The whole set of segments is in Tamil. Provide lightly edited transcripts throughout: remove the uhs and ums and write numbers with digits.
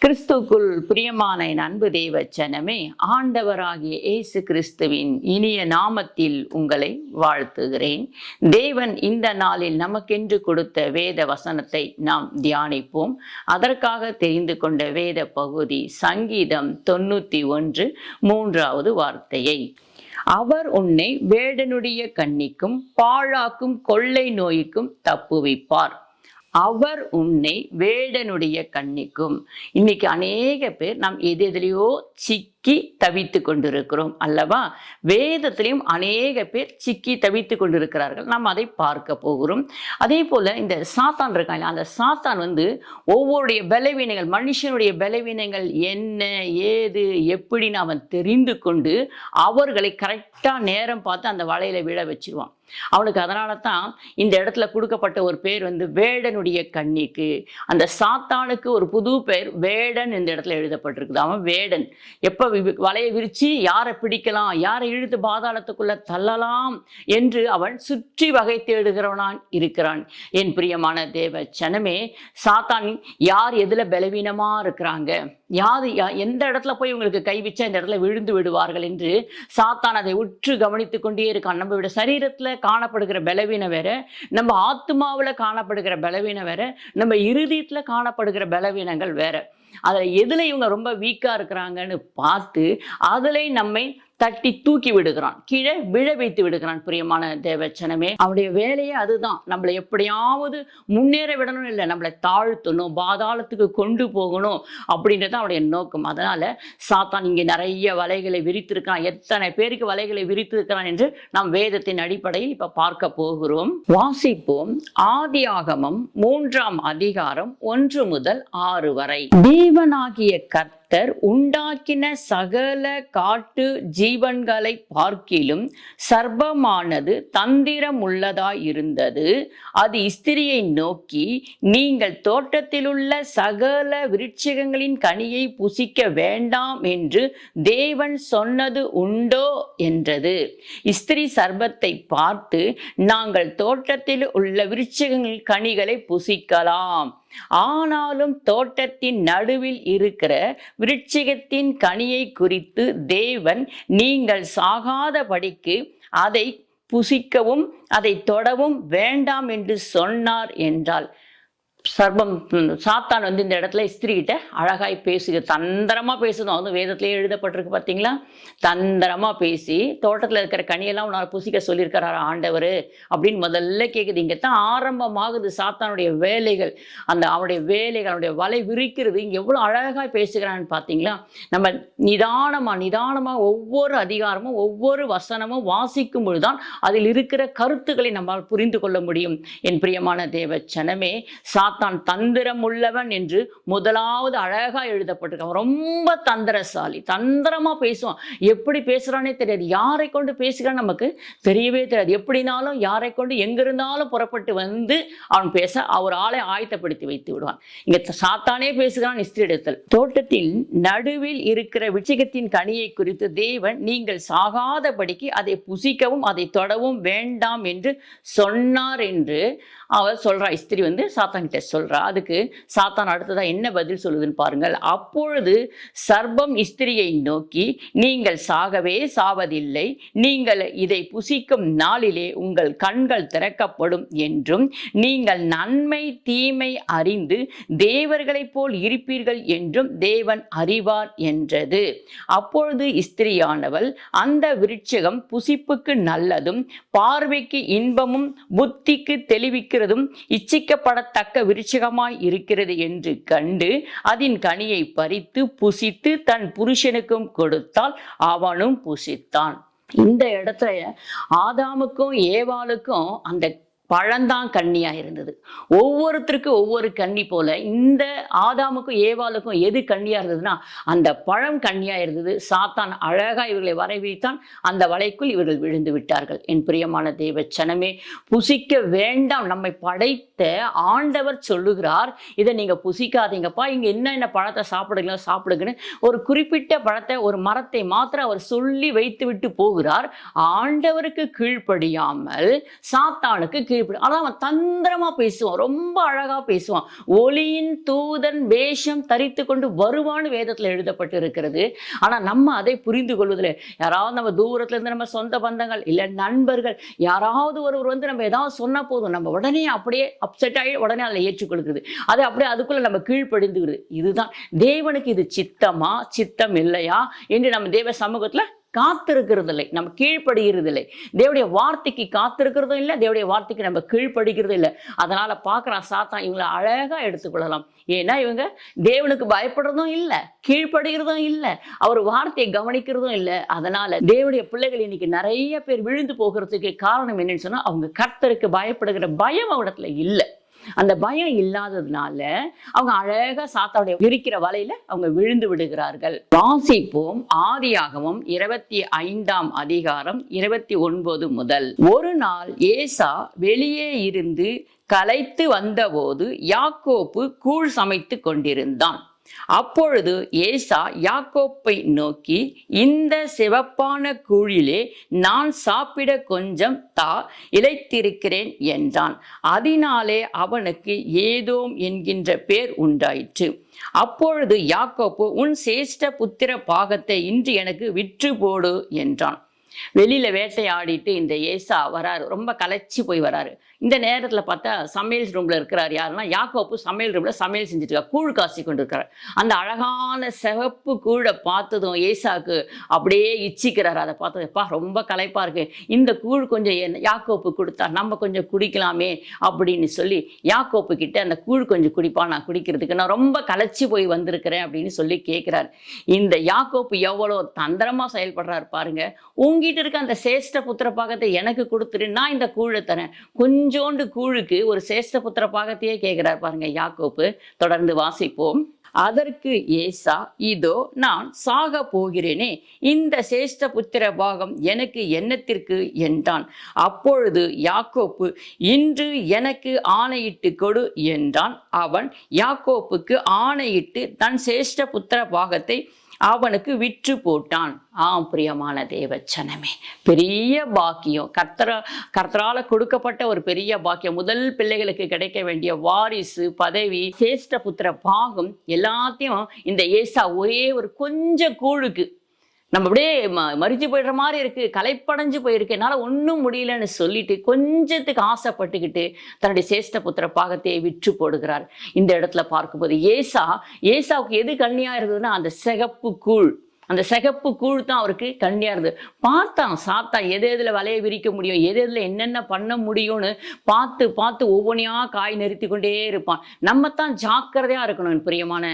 கிறிஸ்துக்குள் பிரியமான என் அன்பு தேவ ஜனமே, ஆண்டவராகிய இயேசு கிறிஸ்துவின் இனிய நாமத்தில் உங்களை வாழ்த்துகிறேன். தேவன் இந்த நாளில் நமக்கென்று கொடுத்த வேத வசனத்தை நாம் தியானிப்போம். அதற்காக தெரிந்து கொண்ட வேத பகுதி சங்கீதம் 91 3வது வார்த்தையை. அவர் உன்னை வேடனுடைய கண்ணிக்கும் பாழாக்கும் கொள்ளை நோய்க்கும் தப்புவிப்பார். அவர் உன்னை வேடனுடைய கண்ணிக்கும். இன்னைக்கு அநேக பேர் நாம் எதிலையோ சிக்கி தவித்து கொண்டிருக்கிறோம் அல்லவா? வேதத்திலையும் அநேக பேர் சிக்கி தவித்து கொண்டிருக்கிறார்கள். நாம் அதை பார்க்க போகிறோம். அதே போல இந்த சாத்தான் இருக்காங்க, அந்த சாத்தான் ஒவ்வொருடைய பலவீனங்கள், மனுஷனுடைய பலவீனங்கள் என்ன ஏது எப்படின்னு அவன் தெரிந்து கொண்டு அவர்களை கரெக்டா நேரம் பார்த்து அந்த வலையில விழ வச்சிருவான். அவனுக்கு அதனால தான் இந்த இடத்துல கொடுக்கப்பட்ட ஒரு பேர் வேடனுடைய கண்ணிக்கு. அந்த சாத்தானுக்கு ஒரு புது பெயர் வேடன் இந்த இடத்துல எழுதப்பட்டிருக்குது. அவன் வேடன். எப்ப வலையை விரிச்சு யாரை பிடிக்கலாம், யாரை இழுத்து பாதாளத்துக்குள்ள தள்ளலாம் என்று அவன் சுற்றி வகை தேடுகிறவனான் இருக்கிறான். என் பிரியமான தேவ ஜனமே, சாத்தான் யார் எதுல பலவீனமா இருக்கிறாங்க, எந்த இடத்துல போய் உங்களுக்கு கை வச்சா இந்த இடத்துல விழுந்து விடுவார்கள் என்று சாத்தான் அதை உற்று கவனித்துக் கொண்டே இருக்கான். நம்மளுடைய சரீரத்துல காணப்படுகிற பலவீனம் வேற, நம்ம ஆத்மாவில் காணப்படுகிற பலவீனம் வேற, நம்ம இருதயத்துல காணப்படுகிற பலவீனங்கள் வேற. அதுல எதுல இவங்க ரொம்ப வீக்கா இருக்கிறாங்கன்னு பார்த்து அதுல நம்மை தட்டி தூக்கி விடுகிறான், கீழே விழ வைத்து விடுகிறான். பிரியமான தேவச்சனமே, அவனுடைய வேலையே அதுதான். நம்மளை எப்படியாவது முன்னேற விடணும் இல்லை, நம்மளை தாழ்த்தணும், பாதாளத்துக்கு கொண்டு போகணும் அப்படின்றது அவனுடைய நோக்கம். அதனால சாத்தான் இங்கே நிறைய வலைகளை விரித்திருக்கிறான். எத்தனை பேருக்கு வலைகளை விரித்திருக்கிறான் என்று நாம் வேதத்தின் அடிப்படையில் இப்ப பார்க்க போகிறோம். வாசிப்போம். ஆதியாகமம் 3ஆம் அதிகாரம் 1 முதல் 6 வரை. தேவனாகிய கர்த்தர் உண்டாக்கின சகல காட்டு ஜீவன்களை பார்க்கிலும் சர்ப்பமானது தந்திரம் உள்ளதாய் இருந்தது. அது ஸ்திரியை நோக்கி, நீங்கள் தோட்டத்திலுள்ள சகல விருட்சகங்களின் கனியை புசிக்க வேண்டாம் என்று தேவன் சொன்னது உண்டோ என்றது. ஸ்திரி சர்ப்பத்தை பார்த்து, நாங்கள் தோட்டத்தில் உள்ள விருட்சகங்களின் கனிகளை புசிக்கலாம், ஆனாலும் தோட்டத்தின் நடுவில் இருக்கிற விருட்சகத்தின் கனியை குறித்து தேவன் நீங்கள் சாகாதபடிக்கு அதை புசிக்கவும் அதை தொடவும் வேண்டாம் என்று சொன்னார் என்றால். சர்ப்பம், சாத்தான் இந்த இடத்துல ஸ்திரீ கிட்ட அழகாய் பேசுது, தந்திரமா பேசுதும். வேதத்திலேயே எழுதப்பட்டிருக்கு பார்த்தீங்களா? தந்திரமா பேசி தோட்டத்தில் இருக்கிற கனியெல்லாம் உன்னால் புசிக்க சொல்லியிருக்கிறார் ஆண்டவர் அப்படின்னு முதல்ல கேட்குது. இங்கே தான் ஆரம்பமாகுது சாத்தானுடைய வேலைகள். அவனுடைய வேலைகள், அவனுடைய வலை விரிக்கிறது இங்கே எவ்வளோ அழகாய் பேசுகிறான்னு பார்த்தீங்களா? நம்ம நிதானமா ஒவ்வொரு அதிகாரமும் ஒவ்வொரு வசனமும் வாசிக்கும் பொழுதுதான் அதில் இருக்கிற கருத்துக்களை நம்மால் புரிந்து கொள்ள முடியும். என் பிரியமான தேவ ஜனமே, சாத்தான் தந்திரம் உள்ளவன் என்று முதலாவது அழகா எழுதப்பட்டிருக்கான். ரொம்ப தந்திரசாலி, தந்திரமா பேசுவான். எப்படி பேசுறானே தெரியாது, யாரை கொண்டு பேசுகிறான்னு நமக்கு தெரியவே தெரியாது. எப்படினாலும் யாரை கொண்டு எங்கிருந்தாலும் புறப்பட்டு அவன் பேச ஒரு ஆளை ஆயத்தப்படுத்தி வைத்து விடுவான். இங்க சாத்தானே பேசுகிறான் ஸ்திரீயிடத்தில். தோட்டத்தில் நடுவில் இருக்கிற விருட்சகத்தின் கனியை குறித்து தேவன் நீங்கள் சாகாதபடிக்கு அதை புசிக்கவும் அதை தொடவும் வேண்டாம் என்று சொன்னார் என்று அவர் சொல்றா. ஸ்திரீ சாத்தான் கிட்ட சொல்றா. அதுக்கு சாத்தான் அடுத்ததா என்ன பதில் சொல்லுதுன்னு பாருங்கள். அப்பொழுது சர்ப்பம் ஸ்திரியை நோக்கி, நீங்கள் சாகவே சாவதில்லை, நீங்கள் இதை புசிக்கும் நாளிலே உங்கள் கண்கள் திறக்கப்படும் என்றும் நீங்கள் நன்மை தீமை அறிந்து தேவர்களைப் போல் இருப்பீர்கள் என்றும் தேவன் அறிவார் என்றது. அப்பொழுது ஸ்திரியானவள், அந்த விருட்சகம் புசிப்புக்கு நல்லதும் பார்வைக்கு இன்பமும் புத்திக்கு தெளிவிக்கிறதும் இச்சிக்கப்படத்தக்க விருட்சகமாய் இருக்கிறது என்று கண்டு அதன் கனியை பறித்து புசித்து தன் புருஷனுக்கும் கொடுத்தால் அவனும் புசித்தான். இந்த இடத்துல ஆதாமுக்கும் ஏவாளுக்கும் அந்த பழந்தான் கன்னியா இருந்தது. ஒவ்வொருத்தருக்கும் ஒவ்வொரு கன்னி போல இந்த ஆதாமுக்கும் ஏவாளுக்கும் எது கன்னியா இருந்ததுன்னா அந்த பழம் கன்னியா இருந்தது. சாத்தான் அழகா இவர்களை வரைவித்தான், அந்த வலைக்குள் இவர்கள் விழுந்து விட்டார்கள். என் பிரியமான தேவ ஜனமே, புசிக்க வேண்டாம். நம்மை படைத்த ஆண்டவர் சொல்லுகிறார், இதை நீங்க புசிக்காதீங்கப்பா, இங்க என்ன பழத்தை சாப்பிடுங்கன்னு ஒரு குறிப்பிட்ட பழத்தை, ஒரு மரத்தை மாத்திரம் அவர் சொல்லி வைத்து விட்டு போகிறார். ஆண்டவருக்கு கீழ்ப்படியாமல் சாத்தானுக்கு இப்படி. ஆனா அவன் தந்திரமா பேசுவான், ரொம்ப அழகா பேசுவான். ஒளியின் தூதன் வேஷம் தரித்து கொண்டு வருவான்னு வேதத்துல எழுதப்பட்டு இருக்கிறது. ஆனா நம்ம அதை புரிந்து கொள்வதில்லை. யாராவது நம்ம தூரத்துல இருந்து நம்ம சொந்த பந்தங்கள் இல்ல நண்பர்கள் யாராவது ஒருவர் வந்து நம்ம ஏதாவது சொன்ன போதும் நம்ம உடனே அப்படியே அப்செட் ஆகி உடனே அதில் ஏற்றுக்கொள்கிறது. அதை அப்படியே அதுக்குள்ள நம்ம கீழ்ப்படிந்துகிறது. இதுதான் தேவனுக்கு இது சித்தமா சித்தம் இல்லையா என்று நம்ம தேவ சமூகத்துல காத்திருக்கிறது இல்லை, நம்ம கீழ்ப்படுகிறது இல்லை. தேவடைய வார்த்தைக்கு காத்திருக்கிறதும் இல்லை, தேவடைய வார்த்தைக்கு நம்ம கீழ்ப்படுகிறது இல்லை. அதனால பார்க்குறான் சாத்தான் இவங்களை அழகா எடுத்துக்கொள்ளலாம். ஏன்னா இவங்க தேவனுக்கு பயப்படுறதும் இல்லை, கீழ்ப்படுகிறதும் இல்லை, அவர் வார்த்தையை கவனிக்கிறதும் இல்லை. அதனால தேவடைய பிள்ளைகள் இன்னைக்கு நிறைய பேர் விழுந்து போகிறதுக்கு காரணம் என்னன்னு சொன்னா அவங்க கர்த்தருக்கு பயப்படுகிற பயம் அவடத்துல இல்லை. அந்த பயம் இல்லாததுனால அவங்க அழகா சாத்தாவுடைய விரிக்கிற வலையில அவங்க விழுந்து விடுகிறார்கள். வாசிப்போம் ஆதியாகமம் 25ஆம் அதிகாரம் 29 முதல். ஒரு நாள் ஏசா வெளியே இருந்து களைத்து வந்தபோது யாக்கோப்பு கூழ் சமைத்து கொண்டிருந்தான். அப்பொழுது ஏசா யாக்கோப்பை நோக்கி, இந்த சிவப்பான கூழிலே நான் சாப்பிட கொஞ்சம் தா, இளைத்திருக்கிறேன் என்றான். அதனாலே அவனுக்கு ஏதோம் என்கின்ற பேர் உண்டாயிற்று. அப்பொழுது யாக்கோப்பு, உன் சேஷ்ட புத்திர பாகத்தை இன்று எனக்கு விற்று போடு என்றான். வெளியில வேட்டையாடிட்டு இந்த ஏசா வராரு, ரொம்ப களைச்சி போய் வராரு. இந்த நேரத்துல பார்த்தா சமையல் ரூம்ல இருக்கிறார். யாருன்னா யாக்கோப்பு சமையல் ரூம்ல சமையல் செஞ்சுட்டு இருக்கார், கூழ் காசி கொண்டு இருக்கிறார். அந்த அழகான சிவப்பு கூழை பார்த்ததும் ஏசாக்கு அப்படியே இச்சிக்கிறார். அதை பார்த்ததுப்பா ரொம்ப களைப்பா இருக்கு, இந்த கூழ் கொஞ்சம் யாக்கோப்பு கொடுத்தா நம்ம கொஞ்சம் குடிக்கலாமே அப்படின்னு சொல்லி யாக்கோப்பு கிட்ட அந்த கூழ் கொஞ்சம் குடிப்பா, நான் குடிக்கிறதுக்கு நான் ரொம்ப களைச்சி போய் வந்திருக்கிறேன் அப்படின்னு சொல்லி கேட்கிறார். இந்த யாக்கோப்பு எவ்வளோ தந்திரமா செயல்படுறாரு பாருங்க. உங்ககிட்ட இருக்க அந்த சேஷ்ட புத்திர பாகத்தை எனக்கு கொடுத்துரு, நான் இந்த கூழை தரேன். கொஞ்சோண்டு கூழுக்கு ஒரு சேஷ்ட புத்திர பாகத்தையே கேட்கிறார் பாருங்க யாக்கோப்பு. தொடர்ந்து வாசிப்போம். அதற்கு ஏசா, இதோ நான் சாக போகிறேனே, இந்த சேஷ்ட புத்திர பாகம் எனக்கு என்னத்திற்கு என்றான். அப்பொழுது யாக்கோப்பு, இன்று எனக்கு ஆணையிட்டு கொடு என்றான். அவன் யாக்கோப்புக்கு ஆணையிட்டு தன் சேஷ்ட புத்திர பாகத்தை அவனுக்கு விற்று போட்டான். பிரியமான தேவச்சனமே, பெரிய பாக்கியம், கர்த்தரால கொடுக்கப்பட்ட ஒரு பெரிய பாக்கியம். முதல் பிள்ளைகளுக்கு கிடைக்க வேண்டிய வாரிசு, பதவி, சேஷ்ட புத்திர பாகம் எல்லாத்தையும் இந்த ஏசா ஒரே ஒரு கொஞ்சம் கூழுக்கு நம்ம அப்படியே மறிச்சு போயிடுற மாதிரி இருக்கு, களைப்படைஞ்சு போயிருக்கு, என்னால ஒன்றும் முடியலன்னு சொல்லிட்டு கொஞ்சத்துக்கு ஆசைப்பட்டுக்கிட்டு தன்னுடைய சேஷ்ட புத்திர பாகத்தை விற்று போடுகிறார். இந்த இடத்துல பார்க்கும்போது ஏசாவுக்கு எது கண்ணியா இருந்ததுன்னா அந்த சிகப்பு கூழ், அந்த சிகப்பு கூழ் தான் அவருக்கு கண்ணியா இருந்தது. பார்த்தான் சாத்தான் எது எதுல வலையை விரிக்க முடியும், எது எதுல என்னென்ன பண்ண முடியும்னு பார்த்து பார்த்து ஒவ்வொன்றையா காய் நிறுத்தி கொண்டே இருப்பான். நம்ம தான் ஜாக்கிரதையா இருக்கணும் பிரியமான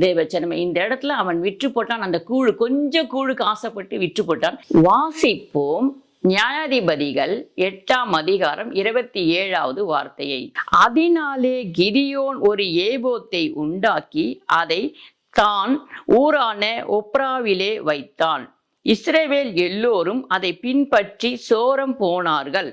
தேவச்சனமே. இந்த இடத்துல அவன் விற்று போட்டான், அந்த கூழ் கொஞ்சம் கூழுக்கு ஆசைப்பட்டு விற்று போட்டான். வாசிப்போம் நியாயாதிபதிகள் 8ஆம் அதிகாரம் 27வது வார்த்தையை. அதனாலே கிதியோன் ஒரு ஏபோத்தை உண்டாக்கி அதை தான் ஊரான ஒப்ராவிலே வைத்தான். இஸ்ரவேல் எல்லோரும் அதை பின்பற்றி சோரம் போனார்கள்.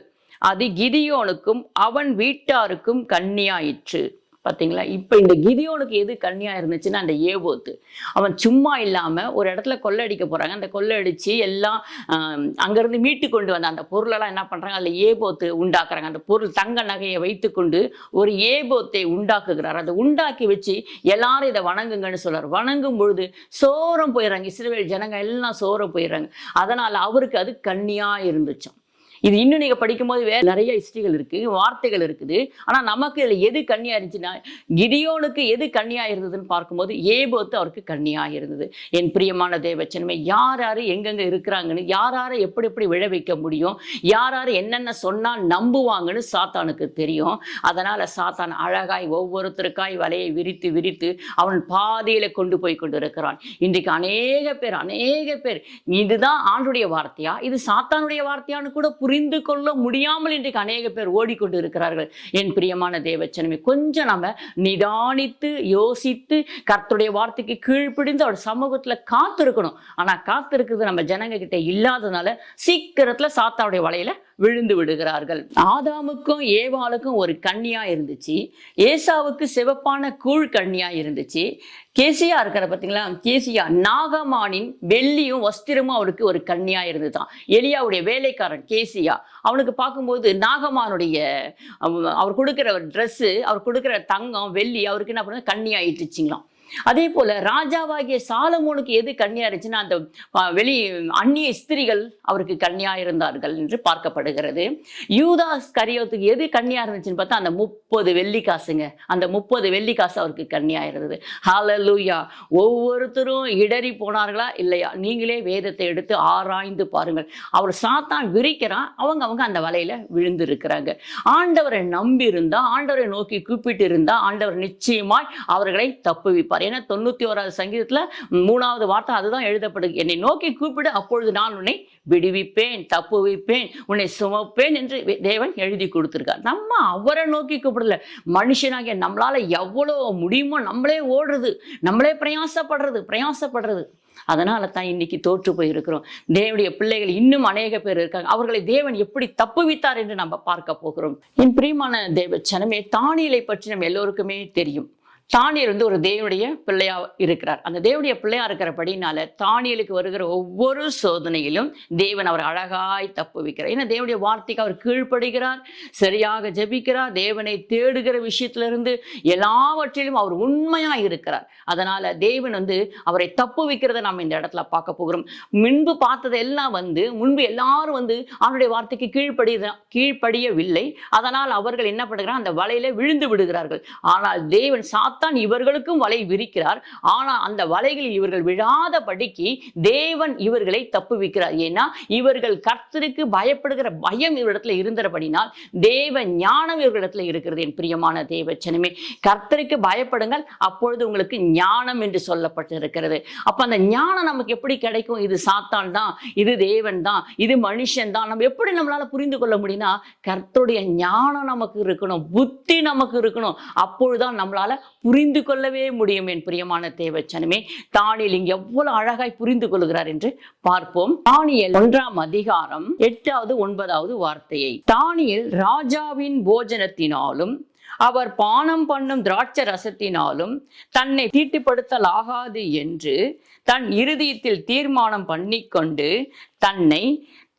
அது கிதியோனுக்கும் அவன் வீட்டாருக்கும் கண்ணியாயிற்று. பார்த்தீங்களா? இப்போ இந்த கிதியோனுக்கு எது கண்ணியா இருந்துச்சுன்னா அந்த ஏபோத்து. அவன் சும்மா இல்லாமல் ஒரு இடத்துல கொள்ளடிக்க போகிறாங்க. அந்த கொள்ளடிச்சு எல்லாம் அங்கேருந்து மீட்டு கொண்டு வந்த அந்த பொருளெல்லாம் என்ன பண்ணுறாங்க, அதில் ஏபோத்து உண்டாக்குறாங்க. அந்த பொருள் தங்க நகையை வைத்துக்கொண்டு ஒரு ஏபோத்தை உண்டாக்குகிறார். அதை உண்டாக்கி வச்சு எல்லாரும் இதை வணங்குங்கன்னு சொல்றாரு. வணங்கும் பொழுது சோரம் போயிடுறாங்க, இஸ்ரவேல் ஜனங்க எல்லாம் சோரம் போயிடுறாங்க. அதனால் அவருக்கு அது கண்ணியா இருந்துச்சாம். இது இன்னும் நீங்க படிக்கும்போது வேற நிறைய ஹிஸ்டரிகள் இருக்கு, வார்த்தைகள் இருக்குது. ஆனா நமக்கு இதுல எது கண்ணியா இருந்துச்சுன்னா, கிதியோனுக்கு எது கண்ணியா இருந்ததுன்னு பார்க்கும்போது ஏபோத்து அவருக்கு கண்ணியா இருந்தது. என் பிரியமான தேவச்சனமே, யார் யாரு எங்கெங்க இருக்கிறாங்கன்னு, யார் யாரை எப்படி எப்படி விழ வைக்க முடியும், யார் யாரு என்னென்ன சொன்னா நம்புவாங்கன்னு சாத்தானுக்கு தெரியும். அதனால சாத்தான் அழகாய் ஒவ்வொருத்தருக்காய் வலையை விரித்து விரித்து அவன் பாதையில கொண்டு போய் கொண்டு இருக்கிறான். இன்றைக்கு அநேக பேர் இதுதான் ஆண்டுடைய வார்த்தையா, இது சாத்தானுடைய வார்த்தையான்னு கூட புரிந்து கொள்ள முடியாமல் இன்றைக்கு அநேக பேர் ஓடிக்கொண்டு இருக்கிறார்கள். என் பிரியமான தேவச்சனமே, கொஞ்சம் நம்ம நிதானித்து யோசித்து கர்த்தருடைய வார்த்தைக்கு கீழ்ப்பிடிந்து அவர் சமூகத்துல காத்திருக்கணும். ஆனா காத்திருக்கிறது நம்ம ஜனங்க கிட்ட இல்லாததுனால சீக்கிரத்துல சாத்தாவுடைய வலையில விழுந்து விடுகிறார்கள். ஆதாமுக்கும் ஏவாளுக்கும் ஒரு கன்னியா இருந்துச்சு, ஏசாவுக்கு சிவப்பான கூழ் கன்னியா இருந்துச்சு. கேசியா இருக்கிற பார்த்தீங்களா, கேசியா நாகமானின் வெள்ளியும் வஸ்திரமும் அவருக்கு ஒரு கன்னியா இருந்துதான். எலியாவுடைய வேலைக்காரன் கேசியா, அவனுக்கு பார்க்கும்போது நாகமானுடைய அவர் கொடுக்குற ட்ரெஸ்ஸு, அவர் கொடுக்குற தங்கம் வெள்ளி அவருக்கு என்ன பண்ணுறது கன்னி ஆயிட்டுச்சுங்களாம். அதே போல ராஜாவாகிய சாலமோனுக்கு எது கன்னியா இருந்துச்சுன்னா அந்த வெளி அந்நிய ஸ்திரிகள் அவருக்கு கன்னியா இருந்தார்கள் என்று பார்க்கப்படுகிறது. யூதாஸ் கரியோத்துக்கு எது கன்னியா இருந்துச்சுன்னு பார்த்தா அந்த 30 வெள்ளிக்காசுங்க, அந்த 30 வெள்ளிக்காசு அவருக்கு கன்னியா இருந்தது. ஹல்லேலூயா. ஒவ்வொருத்தரும் இடறி போனார்களா இல்லையா? நீங்களே வேதத்தை எடுத்து ஆராய்ந்து பாருங்கள். அவர் சாத்தான் விரிக்கிறான், அவங்க அந்த வலையில விழுந்து இருக்கிறாங்க. ஆண்டவரை நம்பி இருந்தா, ஆண்டவரை நோக்கி கூப்பிட்டு இருந்தா ஆண்டவர் நிச்சயமாய் அவர்களை தப்புவிப்பார். ஏன்னா 91வது சங்கீதத்துல 3வது வார்த்தை அதுதான் எழுதப்படுது, என்னை நோக்கி கூப்பிடு அப்பொழுது நான் உன்னை விடுவிப்பேன், தப்புவிப்பேன், உன்னை சுமப்பேன் என்று தேவன் எழுதி கொடுத்திருக்கார். நம்ம அவரை நோக்கி கூப்பிடல, மனுஷனாகிய நம்மளால எவ்வளவு முடியுமோ நம்மளே ஓடுறது, நம்மளே பிரயாசப்படுறது. அதனால தான் இன்னைக்கு தோற்று போயிருக்கிறோம். தேவனுடைய பிள்ளைகள் இன்னும் அநேக பேர் இருக்காங்க, அவர்களை தேவன் எப்படி தப்புவித்தார் என்று நம்ம பார்க்க போகிறோம். என் பிரியமான தேவ ஜனமே, தானியேலை பற்றி நம்ம எல்லோருக்குமே தெரியும். தானியேல் ஒரு தேவனுடைய பிள்ளையா இருக்கிறார். அந்த தேவனுடைய பிள்ளையா இருக்கிறபடினால தானியேலுக்கு வருகிற ஒவ்வொரு சோதனையிலும் தேவன் அவர் அழகாய் தப்புவிக்கிறார். ஏன்னா தேவனுடைய வார்த்தைக்கு அவர் கீழ்ப்படுகிறார், சரியாக ஜெபிக்கிறார், தேவனை தேடுகிற விஷயத்திலிருந்து எல்லாவற்றிலும் அவர் உண்மையா இருக்கிறார். அதனால தேவன் அவரை தப்புவிக்கிறத நம்ம இந்த இடத்துல பார்க்க போகிறோம். முன்பு பார்த்ததெல்லாம் முன்பு எல்லாரும் அவருடைய வார்த்தைக்கு கீழ்ப்படியவில்லை. அதனால் அவர்கள் என்ன பண்ணுகிறார், அந்த வலையில விழுந்து விடுகிறார்கள். ஆனால் தேவன் சாத்தான் இவர்களுக்கும் வலை விரிக்கிறார். ஆனால் அந்த வலைகளில் இவர்கள் விழாதபடிக்கு தேவன் இவர்களை தப்புவிக்கிறார். ஏன்னா இவர்கள் கர்த்தருக்கு பயப்படுகிற பயம் இவரிடத்துல இருந்தபடினால் தேவ ஞானம் இவர்களிடத்துல இருக்கிறது. என் பிரியமான தேவ ஜனமே, கர்த்தருக்கு பயப்படுங்கள் அப்பொழுது உங்களுக்கு ஞானம் என்று சொல்லப்பட்டிருக்கிறது. அப்ப அந்த ஞானம் நமக்கு எப்படி கிடைக்கும்? இது சாத்தான் தான், இது தேவன் தான், இது மனுஷன் தான். நம்ம எப்படி நம்மளால புரிந்து கொள்ள முடியும்னா கர்த்தருடைய ஞானம் நமக்கு இருக்கணும், புத்தி நமக்கு இருக்கணும். அப்பொழுதுதான் நம்மளால புரிந்து கொள்ளவே முடியும். என் பிரியமான தேவ ஜனமே, தானியேல் இங்கு எவ்வளவு அழகாய் புரிந்து கொள்கிறார் என்று பார்ப்போம். தானியேல் 1ஆம் அதிகாரம் 8வது 9வது வார்த்தையை, தானியேல் ராஜாவின் போஜனத்தினாலும் அவர் பானம் பண்ணும் திராட்சை ரசத்தினாலும் தன்னை தீட்டுப்படுத்தலாகாது என்று தன் இருதயத்தில் தீர்மானம் பண்ணிக்கொண்டு தன்னை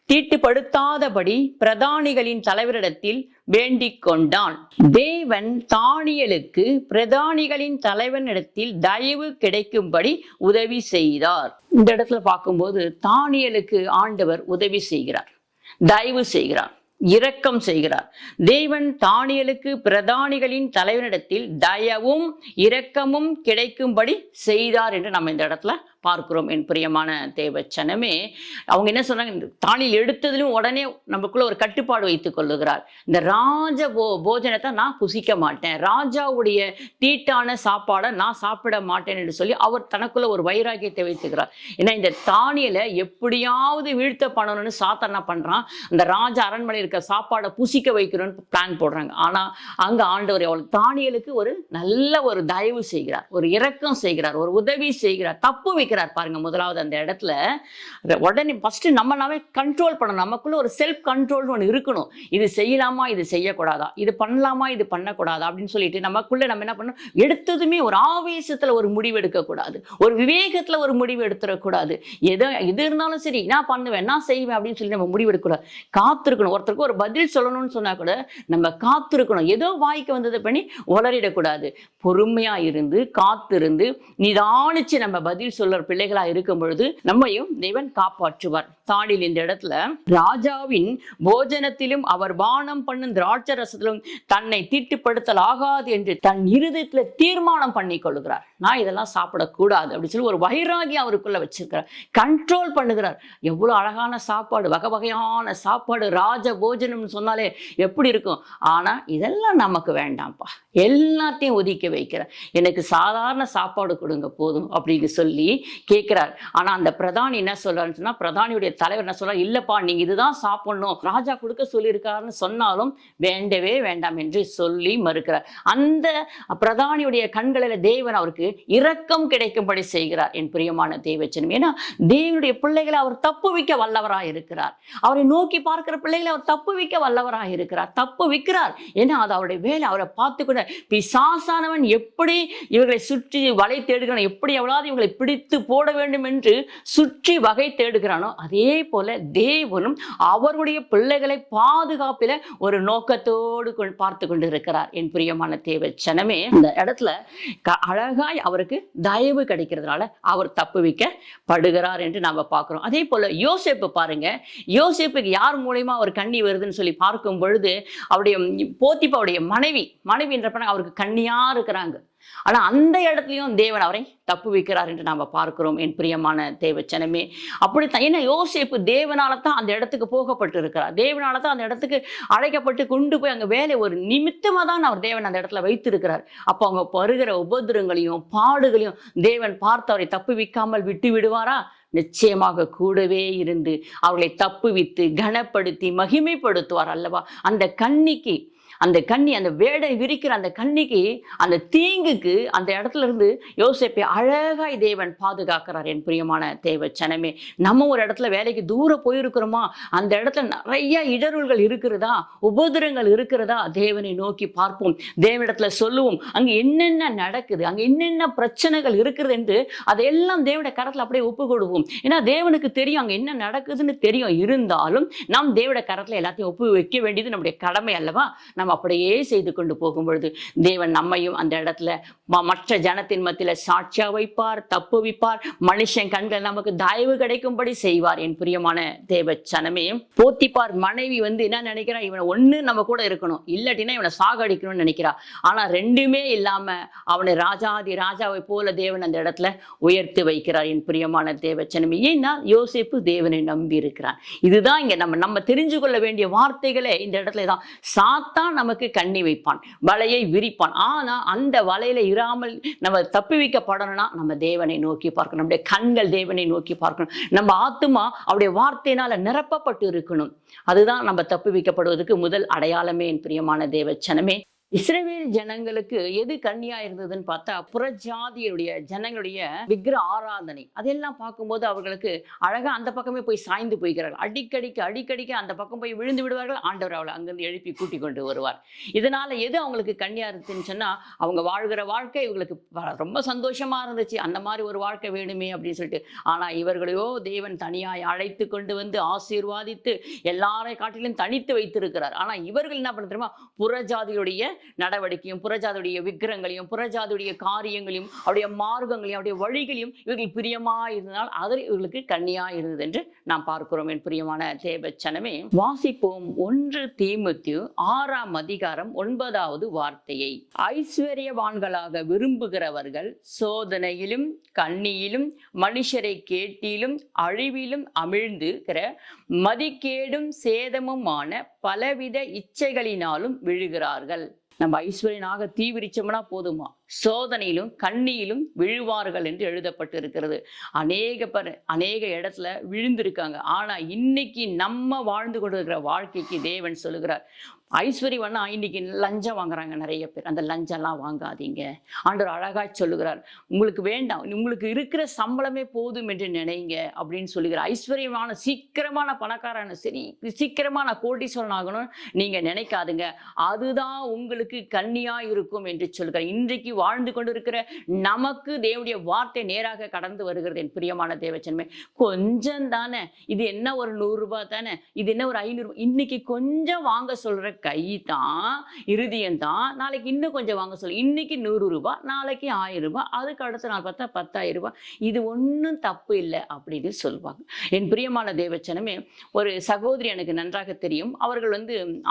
தீட்டுப்படுத்தாதபடி பிரதானிகளின் தலைவரிடத்தில் வேண்டிக் கொண்டான். தேவன் தானியேலுக்கு பிரதானிகளின் தலைவனிடத்தில் தயவு கிடைக்கும்படி உதவி செய்தார். இந்த இடத்துல பார்க்கும்போது தானியேலுக்கு ஆண்டவர் உதவி செய்கிறார், தயவு செய்கிறார், இரக்கம் செய்கிறார். தேவன் தானியேலுக்கு பிரதானிகளின் தலைவனிடத்தில் தயவும் இரக்கமும் கிடைக்கும்படி செய்தார் என்று நம்ம இந்த இடத்துல பார்க்கிறோம். என் பிரியமான தேவ ஜனமே, அவங்க என்ன சொன்னாங்க, தானியேல் எடுத்ததிலும் உடனே நமக்குள்ள ஒரு கட்டுப்பாடு வைத்துக் கொள்ளுகிறார். இந்த ராஜ போஜனத்தை நான் புசிக்க மாட்டேன், ராஜாவுடைய தீட்டான சாப்பாடை நான் சாப்பிட மாட்டேன் என்று சொல்லி அவர் தனக்குள்ள ஒரு வைராக்கியத்தை வைத்துக்கிறார். ஏன்னா இந்த தானியேலை எப்படியாவது வீழ்த்த பண்ணணும்னு சாத்தான் என்ன பண்றான், அந்த ராஜ அரண்மனை இருக்க சாப்பாடை புசிக்க வைக்கணும்னு பிளான் போடுறாங்க. ஆனா அங்க ஆண்டவர் தானியேலுக்கு ஒரு நல்ல ஒரு தயவு செய்கிறார், ஒரு இரக்கம் செய்கிறார், ஒரு உதவி செய்கிறார், தப்பு வைக்கிறார். பாருங்க, முதலாவது அந்த இடத்துல உடனே ஃபர்ஸ்ட் நம்மளாவே கண்ட்ரோல் பண்ணணும். நமக்குள்ள ஒரு செல்ஃப் கண்ட்ரோல் ஒன்று இருக்கணும். இது செய்யலாமா, இது செய்யக்கூடாதா, இது பண்ணலாமா, இது பண்ணக்கூடாதா அப்படின்னு சொல்லிட்டு நமக்குள்ள நம்ம என்ன பண்ணணும், எடுத்ததுமே ஒரு ஆவேசத்துல ஒரு முடிவு எடுக்கக்கூடாது, ஒரு விவேகத்துல ஒரு முடிவு எடுத்துடக்கூடாது. எது இருந்தாலும் சரி நான் பண்ணுவேன், நான் செய்வேன் அப்படின்னு சொல்லி நம்ம முடிவு எடுக்கக்கூடாது. காத்திருக்கணும். ஒருத்தருக்கு ஒரு பதில் சொல்லணும்னு சொன்னா கூட நம்ம காத்திருக்கணும். ஏதோ வாய்க்கு வந்ததை பண்ணி உளறிடக்கூடாது. பொறுமையா இருந்து காத்திருந்து நிதானிச்சு நம்ம பதில் சொல்ற பிள்ளைகளா இருக்கும் பொழுது நம்மையும் தேவன் காப்பாற்றுவார். தானியேல் இந்த இடத்துல ராஜாவின் போஜனத்திலும் அவர் பானம் பண்ணும் திராட்சை ரசத்திலும் தன்னை தீட்டுப்படுத்தலாகாது என்று தன் இருதயத்துல தீர்மானம் பண்ணி கொள்ளுகிறார். நான் இதெல்லாம் சாப்பிடக்கூடாது அப்படின்னு சொல்லி ஒரு வைராகி அவருக்குள்ள வச்சிருக்கிறார், கண்ட்ரோல் பண்ணுகிறார். எவ்வளவு அழகான சாப்பாடு, வகை வகையான சாப்பாடு, ராஜ போஜனம்னு சொன்னாலே எப்படி இருக்கும். ஆனா இதெல்லாம் நமக்கு வேண்டாம்ப்பா, எல்லாத்தையும் ஒதுக்கி வைக்கிறேன், எனக்கு சாதாரண சாப்பாடு கொடுங்க போதும் அப்படின்னு சொல்லி கேட்கிறார். ஆனா அந்த பிரதானி என்ன சொல்றாருன்னு சொன்னா, பிரதானியுடைய தலைவர் என்ன சொல்றார், இல்லப்பா நீங்க இதுதான் சாப்பிடணும், ராஜா கொடுக்க சொல்லியிருக்காருன்னு சொன்னாலும் வேண்டவே வேண்டாம் என்று சொல்லி மறுக்கிறார். அந்த பிரதானியுடைய கண்களில் தேவன் அவருக்கு இரக்கம் கிடைக்கும்படி செய்கிறார். என் பிரியமான தேவச்சனம், ஏன்னா தேவனுடைய பிள்ளைகளை அவர் தப்புவிக்க வல்லவராய் இருக்கிறார். அவரை நோக்கி பார்க்கிற பிள்ளைகளை அவர் தப்புவிக்க வல்லவராய் இருக்கிறார், தப்புவிக்கிறார். ஏன்னா அது அவருடைய வேலை. அவரை பார்த்துக்கூட பிசாசானவன் எப்படி இவர்களை சுற்றி வலை தேடுகிறான், எப்படி எவ்வளவு இவங்களை பிடித்து போட வேண்டும் என்று சுற்றி வகை தேடுகிறானோ, அதே போல தேவனும் அவருடைய பிள்ளைகளை பாதுகாப்பில ஒரு நோக்கத்தோடு பார்த்து கொண்டு இருக்கிறார். என் பிரியமான தேவச்சனமே, இந்த இடத்துல அழகாய் அவருக்கு தயவு கிடைக்கிறதுனால அவர் தப்புவிக்கப்படுகிறார் என்று நாம பார்க்கிறோம். அதே போல யோசேப்பு பாருங்க, யோசேப்புக்கு யார் மூலமா ஒரு கண்ணி வருதுன்னு சொல்லி பார்க்கும் பொழுது அவருடைய போத்திபாவுடைய மனைவின்றப்ப அவருக்கு கண்ணியா இருக்கிறாங்க. ஆனா அந்த இடத்துலயும் தேவன் அவரை தப்புவிக்கிறார் என்று நாம பார்க்கிறோம். என் பிரியமான தேவச்சனமே, அப்படித்தான். ஏன்னா யோசேப்பு தேவனால தான் அந்த இடத்துக்கு போகப்பட்டு இருக்கிறார், தேவனால தான் அந்த இடத்துக்கு அழைக்கப்பட்டு கொண்டு போய் அங்க வேலை ஒரு நிமித்தமா தான் அவர் தேவன் அந்த இடத்துல வைத்திருக்கிறார். அப்போ அவங்க வருகிற உபத்திரங்களையும் பாடுகளையும் தேவன் பார்த்து அவரை தப்புவிக்காமல் விட்டு விடுவாரா? நிச்சயமாக கூடவே இருந்து அவர்களை தப்புவித்து கனப்படுத்தி மகிமைப்படுத்துவார் அல்லவா? அந்த கன்னிக்கு, அந்த கன்னி, அந்த வேடை விரிக்கிற அந்த கன்னிக்கு, அந்த தீங்குக்கு அந்த இடத்துல இருந்து யோசேப்பை அழகாய் தேவன் பாதுகாக்கிறார். என் பிரியமான தேவச்சனமே, நம்ம ஒரு இடத்துல வேலைக்கு தூரம் போயிருக்கிறோமா, அந்த இடத்துல நிறைய இடர்கள் இருக்கிறதா, உபதிரங்கள் இருக்கிறதா, தேவனை நோக்கி பார்ப்போம், தேவனிடத்துல சொல்லுவோம், அங்க என்னென்ன நடக்குது, அங்க என்னென்ன பிரச்சனைகள் இருக்கிறது என்று அதையெல்லாம் தேவனுடைய கரத்துல அப்படியே ஒப்பு கொடுப்போம். ஏன்னா தேவனுக்கு தெரியும் அங்க என்ன நடக்குதுன்னு தெரியும். இருந்தாலும் நாம் தேவனுடைய கரத்துல எல்லாத்தையும் ஒப்பு வைக்க வேண்டியது நம்முடைய கடமை அல்லவா? நம்ம அப்படியே செய்து கொண்டு போகும் பொழுது தேவன் நம்மையும் அந்த இடத்துல மற்ற ஜனத்தின் மத்தியில சாட்சியா வைப்பார், தப்புவிப்பார், மனுஷன் கண்கள் நமக்கு தயவு கிடைக்கும்படி செய்வார். என் பிரியமான தேவச்சனமே, போத்திபார் மனைவி என்ன நினைக்கிறா, இவனை ஒண்ணு நம்ம கூட இருக்கணும், இல்லாட்டினா இவனை சாகடிக்கணும்னு நினைக்கிறா. ஆனா ரெண்டுமே இல்லாம அவனை ராஜாதி ராஜாவை போல தேவன் அந்த இடத்துல உயர்த்தி வைக்கிறார். என் பிரியமான தேவச்சனமே, ஏன்னா யோசேப்பு தேவனை நம்பி இருக்கிறான். இதுதான் இங்க நம்ம தெரிஞ்சு கொள்ள வேண்டிய வார்த்தைகளே இந்த இடத்துல தான். சாத்தான் நமக்கு கண்ணி வைப்பான், வலையை விரிப்பான். ஆனா அந்த வலையில இராமல் நம்ம தப்புவிக்கப்படணும்னா நம்ம தேவனை நோக்கி பார்க்கணும், நம்முடைய கண்கள் தேவனை நோக்கி பார்க்கணும், நம்ம ஆத்துமா அவருடைய வார்த்தையினால நிரப்பப்பட்டு இருக்கணும். அதுதான் நம்ம தப்புவிக்கப்படுவதற்கு முதல் அடையாளமே. என் பிரியமான தேவச்சனமே, இஸ்ரவேல் ஜனங்களுக்கு எது கண்ணியா இருந்ததுன்னு பார்த்தா, புறஜாதியுடைய ஜனங்களுடைய விக்கிர ஆராதனை. அதெல்லாம் பார்க்கும்போது அவர்களுக்கு அழகா அந்த பக்கமே போய் சாய்ந்து போய்கிறார்கள். அடிக்கடிக்கு அந்த பக்கம் போய் விழுந்து விடுவார்கள். ஆண்டவர் அவளை அங்கிருந்து எழுப்பி கூட்டி கொண்டு வருவார். இதனால எது அவங்களுக்கு கண்ணியா இருந்துச்சுன்னு சொன்னா, அவங்க வாழ்கிற வாழ்க்கை இவங்களுக்கு ரொம்ப சந்தோஷமா இருந்துச்சு, அந்த மாதிரி ஒரு வாழ்க்கை வேணுமே அப்படின்னு சொல்லிட்டு. ஆனா இவர்களையோ தேவன் தனியாய் அழைத்து கொண்டு வந்து ஆசீர்வாதித்து எல்லாரை காட்டிலும் தனித்து வைத்திருக்கிறார். ஆனா இவர்கள் என்ன பண்ண தெரியுமா, புறஜாதியுடைய நடவடிக்கையும், புறஜாதியுடைய விக்கிரங்களையும், புறஜாதியுடைய காரியங்களையும், அவருடைய மார்க்கங்களையும், அவருடைய வழிகளையும் இவர்கள் பிரியமா இருந்ததால் அது இவர்களுக்கு கண்ணியா இருந்தது என்று நாம் பார்க்கிறோம். என் பிரியமான தேவச்சனமே, வாசிப்போம் 1 தீமோத்தேயு 6ஆம் அதிகாரம் 9வது வார்த்தையை. ஐஸ்வர்யவான்களாக விரும்புகிறவர்கள் சோதனையிலும் கண்ணியிலும் மனுஷரை கேட்டிலும் அழிவிலும் அமிழ்ந்துகிற மதிக்கேடும் சேதமுமான பலவித இச்சைகளினாலும் விழுகிறார்கள். நம்ம ஐஸ்வர்யனாக தீவிரிச்சோம்னா போதுமா, சோதனையிலும் கண்ணியிலும் விழுவார்கள் என்று எழுதப்பட்டு இருக்கிறது. அநேக இடத்துல விழுந்திருக்காங்க. ஆனா இன்னைக்கு நம்ம வாழ்ந்து கொண்டிருக்கிற வாழ்க்கைக்கு தேவன் சொல்லுகிறார், ஐஸ்வர்யவனா இன்னைக்கு லஞ்சம் வாங்குறாங்க நிறைய பேர், அந்த லஞ்சம்லாம் வாங்காதீங்க. ஆண்டவர் அழகாய் சொல்லுகிறார், உங்களுக்கு வேண்டாம், உங்களுக்கு இருக்கிற சம்பளமே போதும் என்று நினைங்க அப்படின்னு சொல்லுகிறார். ஐஸ்வர்யமான சீக்கிரமான பணக்காரன், சரி சீக்கிரமான கோடீஸ்வரன் ஆகணும் நீங்க நினைக்காதுங்க, அதுதான் உங்களுக்கு கண்ணியா இருக்கும் என்று சொல்கிறார். இன்றைக்கு வாழ்ந்து கொண்டிருக்கிற நமக்கு தேவனுடைய வார்த்தை நேராக கடந்து வருகிறது. என் பிரியமான தேவச்சனமே, கொஞ்சம் தானே, இது என்ன ஒரு 100 ரூபாய் தானே, இது என்ன ஒரு 500 ரூபாய், இன்னைக்கு கொஞ்சம் வாங்க சொல்ற கை தான், இருதயம் தான். நாளைக்கு இன்னும் கொஞ்சம் வாங்க சொல்லு, இன்னைக்கு 100 ரூபாய், நாளைக்கு 1000 ரூபாய், அதுக்கு அடுத்த நாள் பார்த்தா 10,000 ரூபாய், இது ஒன்றும் தப்பு இல்லை அப்படின்னு சொல்லுவாங்க. என் பிரியமான தேவச்சனமே, ஒரு சகோதரி எனக்கு நன்றாக தெரியும். அவர்கள்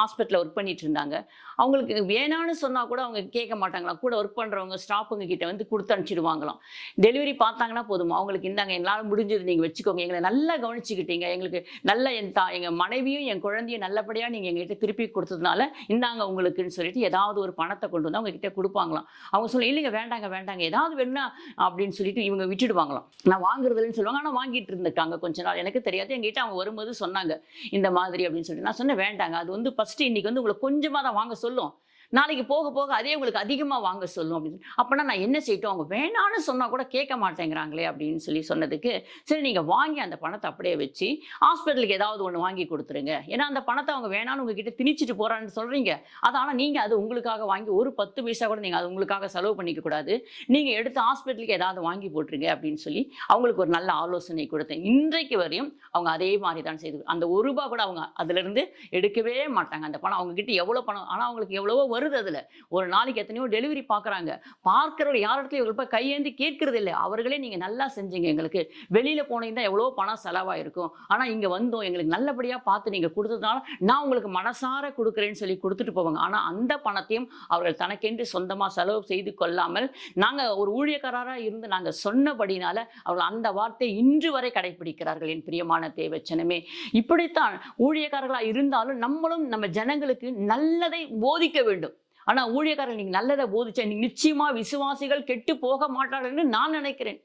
ஹாஸ்பிட்டலில் ஒர்க் பண்ணிட்டு இருந்தாங்க. அவங்களுக்கு வேணான்னு சொன்னா கூட அவங்க கேட்க மாட்டாங்களா, கூட ஒர்க் பண்ற பண்றவங்க ஸ்டாஃபுங்க கிட்ட வந்து கொடுத்து அனுப்பிச்சிடுவாங்களாம். டெலிவரி பார்த்தாங்கன்னா போதும், அவங்களுக்கு இந்தாங்க எங்களால் முடிஞ்சது நீங்க வச்சுக்கோங்க, எங்களை நல்லா கவனிச்சுக்கிட்டீங்க, எங்களுக்கு நல்ல எங்க மனைவியும் என் குழந்தையும் நல்லபடியா நீங்க எங்ககிட்ட திருப்பி கொடுத்ததுனால இந்தாங்க உங்களுக்குன்னு சொல்லிட்டு ஏதாவது ஒரு பணத்தை கொண்டு வந்து அவங்க கிட்ட கொடுப்பாங்களாம். அவங்க சொல்ல இல்லைங்க வேண்டாங்க வேண்டாங்க ஏதாவது வேணும்னா அப்படின்னு சொல்லிட்டு இவங்க விட்டுடுவாங்களாம். நான் வாங்குறதுன்னு சொல்லுவாங்க. ஆனா வாங்கிட்டு இருந்திருக்காங்க கொஞ்ச நாள், எனக்கு தெரியாது. எங்கிட்ட அவங்க வரும்போது சொன்னாங்க இந்த மாதிரி அப்படின்னு சொல்லிட்டு. நான் சொன்னேன் வேண்டாங்க, அது வந்து ஃபர்ஸ்ட் இன்னைக்கு வந்து உங்களை கொஞ்சமா தான் வாங்க சொல்லும், நாளைக்கு போக போக அதே உங்களுக்கு அதிகமா வாங்க சொல்லும் அப்படின்னு. அப்பனா நான் என்ன செய்யட்டும், அவங்க வேணான்னு சொன்னா கூட கேட்க மாட்டேங்கிறாங்களே அப்படின்னு சொல்லி சொன்னதுக்கு, சரி நீங்க வாங்கி அந்த பணத்தை அப்படியே வச்சு ஹாஸ்பிட்டலுக்கு ஏதாவது ஒன்று வாங்கி கொடுத்துருங்க. ஏன்னா அந்த பணத்தை அவங்க வேணான்னு உங்ககிட்ட திணிச்சிட்டு போறான்னு சொல்றீங்க. அது ஆனா நீங்க அது உங்களுக்காக வாங்கி ஒரு 10 பைசா கூட நீங்க அது உங்களுக்காக செலவு பண்ணிக்க கூடாது. நீங்க எடுத்து ஹாஸ்பிட்டலுக்கு ஏதாவது வாங்கி போட்டுருங்க அப்படின்னு சொல்லி அவங்களுக்கு ஒரு நல்ல ஆலோசனை கொடுத்தேன். இன்றைக்கு வரையும் அவங்க அதே மாதிரி தான் செய்து அந்த ₹1 கூட அவங்க அதுல இருந்து எடுக்கவே மாட்டாங்க. அந்த பணம் அவங்க கிட்ட எவ்வளவு பணம், ஆனா அவங்களுக்கு எவ்வளவோ வருது. அதுல ஒரு நாளைக்கு எத்தனையோ டெலிவரி பாக்குறாங்க. பார்க்கிறவர் யார் இடத்துல இவங்க கையேந்தி கேட்கறது இல்லை. அவர்களே நீங்க நல்லா செஞ்சீங்க, எங்களுக்கு வெளியில போனீங்கன்னா எவ்வளவு பணம் செலவாயிருக்கும், ஆனா இங்க வந்தோம் எங்களுக்கு நல்லபடியா பார்த்து நீங்க கொடுத்ததுனால நான் உங்களுக்கு மனசார கொடுக்குறேன்னு சொல்லி கொடுத்துட்டு போவாங்க. ஆனா அந்த பணத்தையும் அவர்கள் தனக்கென்று சொந்தமா செலவு செய்து கொள்ளாமல் நாங்க ஒரு ஊழியக்காரரா இருந்து நாங்க சொன்னபடினால அவர்கள் அந்த வார்த்தை இன்று வரை கடைபிடிக்கிறார்கள். என் பிரியமான தேவச்சனமே, இப்படித்தான் ஊழியக்காரர்களா இருந்தாலும் நம்மளும் நம்ம ஜனங்களுக்கு நல்லதை போதிக்க வேண்டும். ஆனா ஊழியக்காரர்கள் நீங்க நல்லதை போதிச்சா நீங்க நிச்சயமா விசுவாசிகள் கெட்டு போக மாட்டார்கள் நான் நினைக்கிறேன்.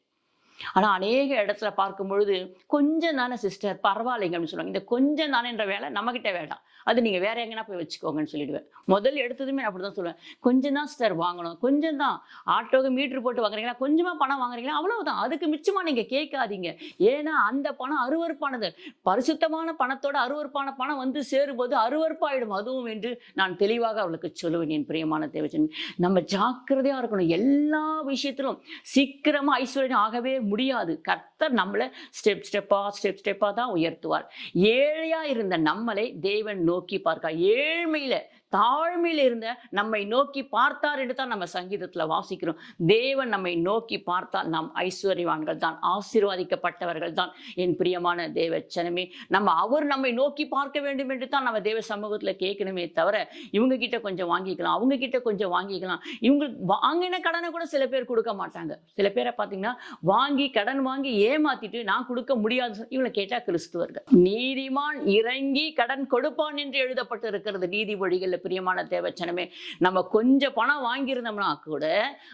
ஆனா அநேக இடத்துல பார்க்கும் பொழுது கொஞ்சம் தானே சிஸ்டர் பரவாயில்லைங்க அப்படின்னு சொல்லுவாங்க. இந்த கொஞ்சம் தானேன்ற வேலை நம்ம கிட்ட வேண்டாம், அது நீங்க வேற எங்கன்னா போய் வச்சுக்கோங்கன்னு சொல்லிடுவேன். முதல் எடுத்ததுமே அப்படிதான் சொல்லுவேன். கொஞ்சம் தான் சிஸ்டர் வாங்கணும், கொஞ்சம் தான் ஆட்டோக்கு மீட்டர் போட்டு வாங்குறீங்களா, கொஞ்சமா பணம் வாங்குறீங்களா, அவ்வளவுதான், அதுக்கு மிச்சமா நீங்க கேட்காதீங்க. ஏன்னா அந்த பணம் அருவருப்பானது. பரிசுத்தமான பணத்தோட அருவருப்பான பணம் வந்து சேரும்போது அருவருப்பாயிடும் அதுவும் என்று நான் தெளிவாக அவளுக்கு சொல்லுவேன். என் பிரியமான தேவச்சன், நம்ம ஜாக்கிரதையா இருக்கணும். எல்லா விஷயத்திலும் சீக்கிரமா ஐஸ்வர்யம் ஆகவே முடியாது. கர்த்தர் நம்மளை ஸ்டெப்பா தான் உயர்த்துவார். ஏழையா இருந்த நம்மளை தேவன் நோக்கி பார்க்க, ஏழ்மையில தாழ்மையில் இருந்த நம்மை நோக்கி பார்த்தார் என்று தான் நம்ம சங்கீதத்துல வாசிக்கிறோம். தேவன் நம்மை நோக்கி பார்த்தால் நாம் ஐஸ்வர்யவான்கள் தான், ஆசீர்வாதிக்கப்பட்டவர்கள் தான். என் பிரியமான தேவச்சனமே, அவர் நம்மை நோக்கி பார்க்க வேண்டும் என்று தான் நம்ம தேவ சமூகத்துல கேட்கணுமே தவிர இவங்க கிட்ட கொஞ்சம் வாங்கிக்கலாம், அவங்க கிட்ட கொஞ்சம் வாங்கிக்கலாம். இவங்க வாங்கின கடனை கூட சில பேர் கொடுக்க மாட்டாங்க. சில பேரை பார்த்தீங்கன்னா வாங்கி கடன் வாங்கி ஏமாத்திட்டு நான் கொடுக்க முடியாது இவங்களை கேட்டா கிறிஸ்துவர்கள். நீதிமான் இறங்கி கடன் கொடுப்பான் என்று எழுதப்பட்டு இருக்கிறது நீதிமொழிகள். பிரியமான தேவச்சனமே, நம்ம கொஞ்சம் பணம் வாங்கியிருந்தோம்னா கூட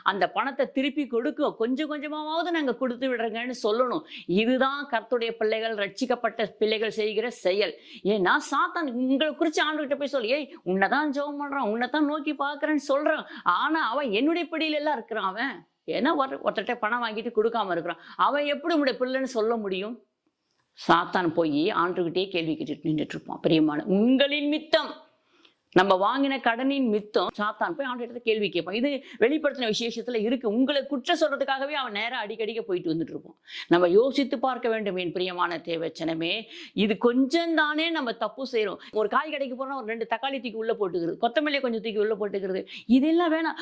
அந்த பணத்தை திருப்பி கொடுக்கும், கொஞ்சம் கொஞ்சமாவது நாங்க கொடுத்து விடுறேங்கன்னு சொல்லணும். இதுதான் கர்த்தருடைய பிள்ளைகள், ரட்சிக்கப்பட்ட பிள்ளைகள் செய்கிற செயல். ஏன்னா சாத்தான் உங்களை குறிச்சு ஆண்டுகிட்ட போய் சொல்லி, ஏய் உன்னைதான் ஜெபம் பண்றான், உன்னைத்தான் நோக்கி பார்க்கறேன்னு சொல்றான், ஆனா அவன் என்னுடைய பிடியில எல்லாம் இருக்கிறான். அவன் ஏன்னா ஒருத்தட்ட பணம் வாங்கிட்டு கொடுக்காம இருக்கிறான், அவன் எப்படி உங்களுடைய பிள்ளைன்னு சொல்ல முடியும்? சாத்தான் போய் ஆண்டுகிட்டே கேள்வி கேட்டுட்டு நின்றுட்டு இருப்பான். பிரியமான உங்களின் மித்தம், நம்ம வாங்கின கடனின் மித்தம் சாத்தான் போய் ஆண்டு கேள்வி கேட்பான். இது வெளிப்படுத்தின விசேஷத்துல இருக்கு. உங்களை குற்றம் சொல்றதுக்காகவே அவன் நேரம் அடிக்கடிக்க போயிட்டு வந்துட்டு இருப்போம். நம்ம யோசித்து பார்க்க வேண்டும். என் பிரியமான தேவச்சனமே, இது கொஞ்சம் தானே நம்ம தப்பு செய்யறோம். ஒரு காய் கடைக்கு போறோம்னா ஒரு 2 தக்காளி தூக்கி உள்ள போட்டுக்கிறது, கொத்தமல்லியை கொஞ்சம் தூக்கி உள்ள போட்டுக்கிறது, இதெல்லாம் வேணாம்.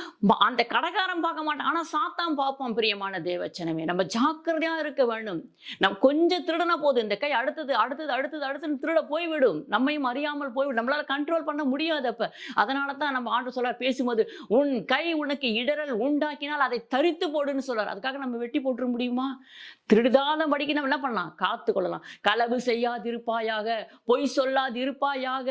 அந்த கடைக்காரன் பார்க்க மாட்டான், ஆனா சாத்தான் பார்ப்போம். பிரியமான தேவச்சனமே, நம்ம ஜாக்கிரதையா இருக்க வேண்டும். நம்ம கொஞ்சம் திருடனா போதும், இந்த கை அடுத்தது அடுத்தது அடுத்தது அடுத்தது திருட போய்விடும், நம்மையும் அறியாமல் போய்விடும், நம்மளால கண்ட்ரோல் பண்ண முடியாது. அதனால தான் நம்ம ஆண்டு சொல்றார் பேசும்போது, உன் கை உனக்கு இடரல் உண்டாக்கினால் அதை தரித்து போடுன்னு சொல்றார். அதுக்காக நம்ம வெட்டி போட்டுற முடியுமா? திருடாத படிக்க நம்ம என்ன பண்ணலாம்? காத்து கொள்ளலாம். களவு செய்யாதிருப்பாயாக, பொய் சொல்லாதிருப்பாயாக,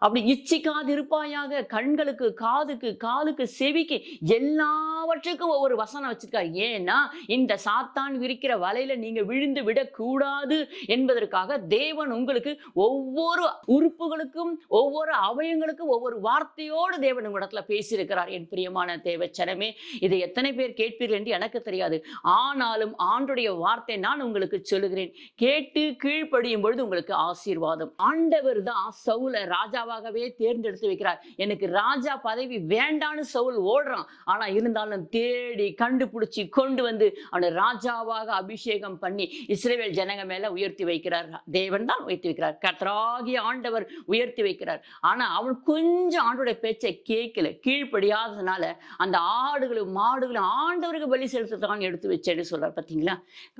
அப்படி இச்சிக்காதிருப்பாயாக. கண்களுக்கு, காதுக்கு, காலுக்கு, செவிக்கு எல்லாவற்றுக்கும் ஒவ்வொரு வசனம் வச்சிருக்காரு. ஏன்னா இந்த சாத்தான் விரிக்கிற வலையில நீங்க விழுந்து விடக்கூடாது என்பதற்காக தேவன் உங்களுக்கு ஒவ்வொரு உறுப்புகளுக்கும் ஒவ்வொரு அவயங்களுக்கும் ஒவ்வொரு வார்த்தையோடு தேவன் உங்களிடத்துல பேசியிருக்கிறார். என் பிரியமான தேவச்சனமே, இதை எத்தனை பேர் கேட்பீர்கள் என்று எனக்கு தெரியாது. ஆனாலும் ஆண்டுடைய வார்த்தை நான் உங்களுக்கு சொல்லுகிறேன். கேட்டு கீழ்ப்படியும் பொழுது உங்களுக்கு ஆசீர்வாதம். ஆண்டவர் தான் சவுலை ராஜாவாகவே தேர்ந்தெடுத்து வைக்கிறார். எனக்கு ராஜா பதவி வேண்டான்னு சவுல் ஓடுறான். ஆனா இருந்தாலும் தேடி கண்டுபிடிச்சி கொண்டு வந்து அவனை ராஜாவாக அபிஷேகம் பண்ணி இஸ்ரவேல் ஜனங்க மேல உயர்த்தி வைக்கிறார். தேவன் தான் உயர்த்தி வைக்கிறார், கர்த்தராகிய ஆண்டவர் உயர்த்தி வைக்கிறார். ஆனா அவன் கொஞ்சம் ஆண்டோட பேச்சை கேட்கல, கீழ்ப்படியாததுனால அந்த ஆடுகளும் மாடுகளும் ஆண்டவருக்கு பலி செலுத்தத்தான் எடுத்து வச்சேன்னு சொல்றார். பார்த்தீங்களா?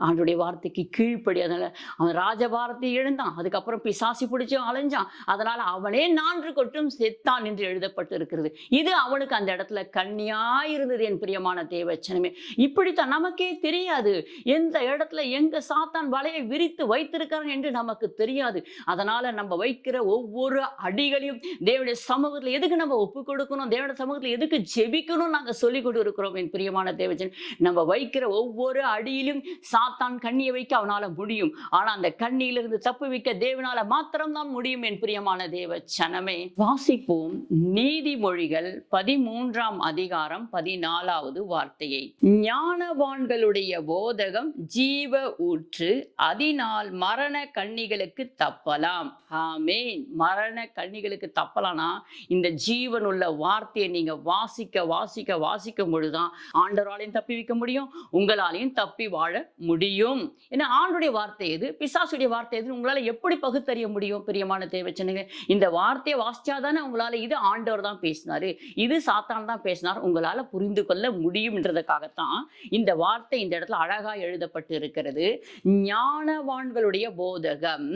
ஆண்டோடைய வார்த்தைக்கு கீழ்ப்படியாதனால அவன் ராஜபாரத்தை இழந்தான். அதுக்கப்புறம் பிசாசி பிடிச்சும் அலைஞ்சான். அதனால அவனே பின்னான்று கொட்டும் செத்தான் என்று எழுதப்பட்டு இருக்கிறது. இது அவனுக்கு அந்த இடத்துல கண்ணியாயிருந்தது என் பிரியமான தேவச்சனமே. இப்படித்தான் நமக்கே தெரியாது எந்த இடத்துல எங்க சாத்தான் வலையை விரித்து வைத்திருக்கிறான் என்று நமக்கு தெரியாது. அதனால நம்ம வைக்கிற ஒவ்வொரு அடிகளையும் தேவனுடைய சமூகத்துல எதுக்கு நம்ம ஒப்பு கொடுக்கணும், தேவனுடைய சமூகத்துல எதுக்கு ஜெபிக்கணும் நாங்க சொல்லிக் கொண்டு இருக்கிறோம் என் பிரியமான தேவஜன். நம்ம வைக்கிற ஒவ்வொரு அடியிலும் சாத்தான் கண்ணியை வைக்க அவனால முடியும். ஆனா அந்த கண்ணியிலிருந்து தப்பு வைக்க தேவனால மாத்திரம்தான் முடியும் என் பிரியமான தேவச்சனமே. வாசிப்போம் நீதிமொழிகள் 13ஆம் அதிகாரம் 14வது வார்த்தையை. ஞானவான்களுடைய போதகம் ஜீவ ஊற்று, அதனால் மரண கண்ணிகளுக்கு தப்பலாம். ஆமேன். மரண கண்ணிகளுக்கு தப்பலானா இந்த ஜீவனுள்ள வார்த்தையை நீங்க வாசிக்க வாசிக்க வாசிக்கும் பொழுதுதான் ஆண்டவராலையும் தப்பி வைக்க முடியும், உங்களாலையும் தப்பி வாழ முடியும். ஏன்னா ஆண்டுடைய வார்த்தை எது, பிசாசுடைய வார்த்தை எது, உங்களால எப்படி பகுத்தறிய முடியும் பிரியமான தேவச்சனுங்க? இந்த வார்த்தையை வாசிச்சாதானே உங்களால இது ஆண்டவர் தான் பேசினாரு, இது சாத்தான் தான் பேசினார், உங்களால புரிந்து கொள்ள முடியும்ன்றதுக்காகத்தான் இந்த வார்த்தை இந்த இடத்துல அழகா எழுதப்பட்டு இருக்கிறது. ஞானவான்களுடைய போதகம்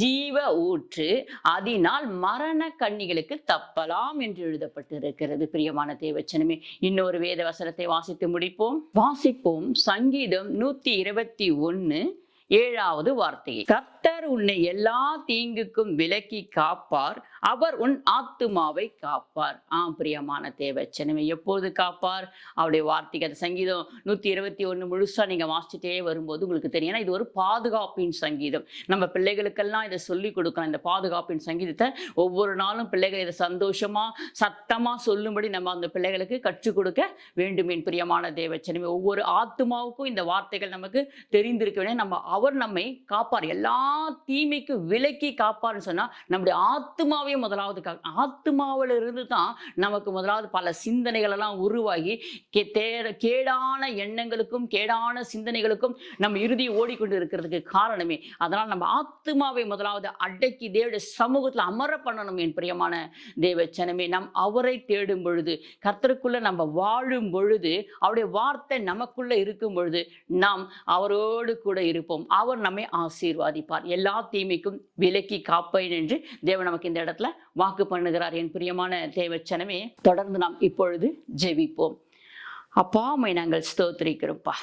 ஜீவ ஊற்று, அதனால் மரண கண்ணிகளுக்கு தப்பலாம் என்று எழுதப்பட்டு இருக்கிறது பிரியமான தேவச்சனமே. இன்னொரு வேத வசனத்தை வாசித்து முடிப்போம். வாசிப்போம் சங்கீதம் 121 7வது வார்த்தையை. கர்த்தர் உன்னை எல்லா தீங்குக்கும் விலக்கி காப்பார், அவர் உன் ஆத்துமாவை காப்பார். பிரியமான தேவச்சனமே, எப்போது காப்பார்? அவருடைய வார்த்தைக்கு. அந்த சங்கீதம் 121 முழுசா நீங்க வாசிச்சுட்டே வரும்போது உங்களுக்கு தெரியும், இது ஒரு பாதுகாப்பின் சங்கீதம். நம்ம பிள்ளைகளுக்கெல்லாம் இதை சொல்லிக் கொடுக்கலாம். இந்த பாதுகாப்பின் சங்கீதத்தை ஒவ்வொரு நாளும் பிள்ளைகள் இதை சந்தோஷமா சத்தமா சொல்லும்படி நம்ம அந்த பிள்ளைகளுக்கு கற்றுக் கொடுக்க வேண்டும் என் பிரியமான தேவச்சனமே. ஒவ்வொரு ஆத்துமாவுக்கும் இந்த வார்த்தைகள் நமக்கு தெரிந்திருக்க வேண்டும். அவர் நம்மை காப்பார், எல்லா தீமைக்கு விலக்கி காப்பார்னு சொன்னா நம்முடைய ஆத்துமாவே முதலாவது. ஆத்துமாவில இருந்து தான் நமக்கு முதலாவது பல சிந்தனைகள் எல்லாம் உருவாகி கேடான எண்ணங்களுக்கும் கேடான சிந்தனைகளுக்கும் நம்ம இறுதி ஓடிக்கொண்டு இருக்கிறதுக்கு காரணமே. அதனால் நம்ம ஆத்துமாவை முதலாவது அடக்கி தேவனுடைய சமூகத்தில் அமர பண்ணணும் என் பிரியமான தேவச்சனமே. நம் அவரை தேடும் பொழுது, கர்த்தருக்குள்ள நம்ம வாழும் பொழுது, அவருடைய வார்த்தை நமக்குள்ள இருக்கும் பொழுது நாம் அவரோடு கூட இருப்போம். அவர் நம்மை ஆசீர்வாதிப்பார், எல்லா தீமைக்கும் விலக்கி காப்பேன் என்று தேவன் நமக்கு இந்த இடத்துல வாக்கு பண்ணுகிறார் என் பிரியமான தேவச்சனமே. தொடர்ந்து நாம் இப்பொழுது ஜெபிப்போம். அப்பா, உம்மை நாங்கள் ஸ்தோத்திரிக்கிறோம்ப்பா.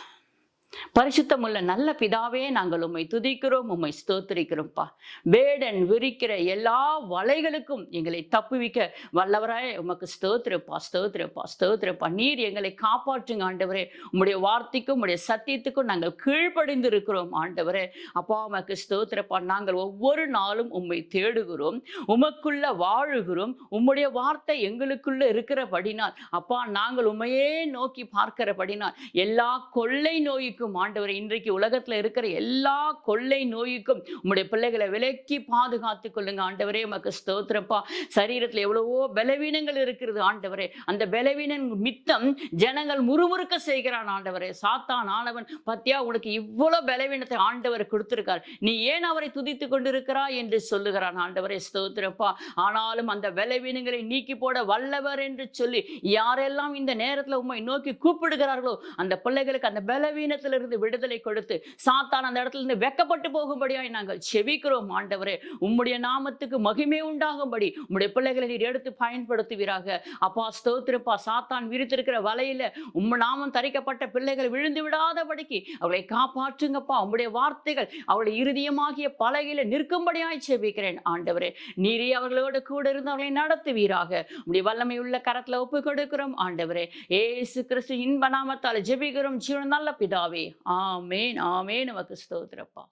பரிசுத்தமுள்ள நல்ல பிதாவே, நாங்கள் உம்மை துதிக்கிறோம், உம்மை ஸ்தோத்திரிக்கிறோம்ப்பா. வேடன் விரிக்கிற எல்லா வலைகளுக்கும் எங்களை தப்புவிக்க வல்லவராய் உமக்கு ஸ்தோத்திரப்பா, ஸ்தோத்திரப்பா, ஸ்தோத்திரப்பா. நீர் எங்களை காப்பாற்றுங்க ஆண்டவரே. உம்முடைய வார்த்தைக்கும் உம்முடைய சத்தியத்துக்கும் நாங்கள் கீழ்ப்படிந்து இருக்கிறோம் ஆண்டவரே. அப்பா, உமக்கு ஸ்தோத்திரப்பா. நாங்கள் ஒவ்வொரு நாளும் உம்மை தேடுகிறோம், உமக்குள்ள வாழுகிறோம். உம்முடைய வார்த்தை எங்களுக்குள்ள இருக்கிறபடினால் அப்பா, நாங்கள் உம்மையே நோக்கி பார்க்கிறபடினால் எல்லா கொள்ளை நோய்க்கும் ஆண்டவரே, இன்றைக்கு உலகத்துல இருக்கிற எல்லா கொள்ளை நோய்க்கும் உம்முடைய பிள்ளைகளை விலக்கி பாதுகாத்துக் கொள்ளுங்க ஆண்டவரே. உமக்கு ஸ்தோத்திரப்பா. சரீரத்துல எவ்வளவோ பலவீனங்கள் இருக்கிறது ஆண்டவரே. அந்த பலவீனம் மித்தம் ஜனங்கள் முறுமுறுக்க செய்கிறான் ஆண்டவரே. சாத்தான் ஆனவன், பத்தியா உனக்கு இவ்வளவு பலவீனத்தை ஆண்டவர் கொடுத்திருக்கார், நீ ஏன் அவரை துதித்துக் கொண்டிருக்கிறாய் என்று சொல்லுகிறான் ஆண்டவரே. ஸ்தோத்திரப்பா. ஆனாலும் அந்த பலவீனங்களை நீக்கி போட வல்லவர் என்று சொல்லி யாரெல்லாம் இந்த நேரத்துல உம்மை நோக்கி கூப்பிடுகிறார்களோ அந்த பிள்ளைகளுக்கு அந்த பலவீனத்தில் இருந்து விடுதலை கொடுத்து சாத்தான் அந்த இடத்துல இருந்து வெக்கப்பட்டு போகும்படியாய் நாங்கள் செபிக்கிறோம் ஆண்டவரே. உம்முடைய நாமத்துக்கு மகிமை உண்டாகும்படி உம்முடைய பிள்ளைகளை நீர் எடுத்து பயன்படுத்துவீராக. அப்பா, ஸ்தோத்திரப்பா. சாத்தான் விரித்திருக்கிற வலையில உம்ம நாமம் தரிக்கப்பட்ட பிள்ளைகள் விழுந்து விடாதபடிக்கு அவளை காப்பாற்றுங்கப்பா. உம்முடைய வார்த்தைகள் அவளுடைய இருதயமாகிய பலகையில நிற்கும்படியாய் செபிக்கிறேன் ஆண்டவரே. நீரே அவர்களோடு கூட இருந்து அவர்களை நடத்துவீராக. உம்முடைய வல்லமை உள்ள கரத்துல ஒப்பு கொடுக்கிறோம் ஆண்டவரே. இயேசு கிறிஸ்து இன்ப நாமத்தால் ஜெபிக்கிறோம் ஜீவன் நல்ல பிதாவே. ஆமேன், ஆமேன். நமக்கு ஸ்தோத்திரப்பா.